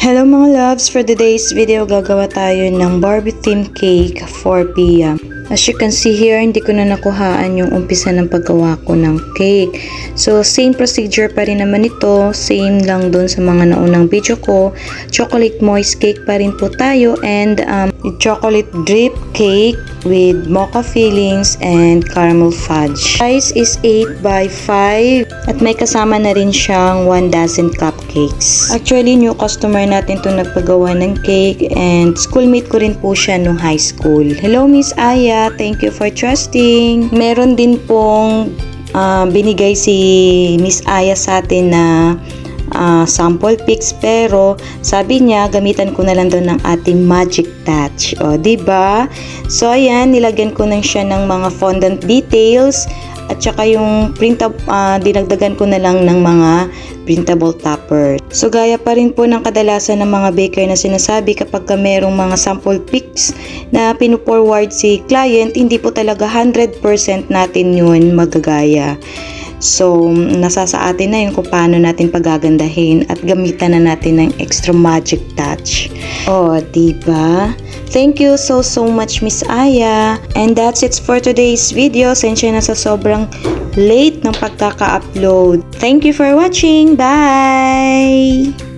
Hello mga loves! For today's video, gagawa tayo ng Barbie theme cake 4 p.m. As you can see here, hindi ko na nakuhaan yung umpisa ng paggawa ko ng cake. So, same procedure pa rin naman ito. Same lang dun sa mga naunang video ko. Chocolate moist cake pa rin po tayo and chocolate drip cake with mocha fillings and caramel fudge. Size is 8 by 5 at may kasama na rin siyang 1 dozen cupcakes. Actually, new customer natin to nagpagawa ng cake and schoolmate ko rin po siya nung high school. Hello Miss Aya! Thank you for trusting. Meron din pong binigay si Miss Aya sa atin na sample pics, pero sabi niya gamitan ko na lang daw ng ating magic touch. O, diba? So, ayan, nilagyan ko na siya ng mga fondant details at saka yung dinagdagan ko na lang ng mga printable topper. So, gaya pa rin po ng kadalasan ng mga baker na sinasabi kapag merong mga sample pics na pinuforward si client, hindi po talaga 100% natin yun magagaya. So, nasa sa atin na yun kung paano natin pagagandahin at gamitan na natin ng extra magic touch. Oh, diba? Thank you so much Miss Aya. And that's it for today's video. Sensya na sa sobrang late ng pagkaka-upload. Thank you for watching. Bye!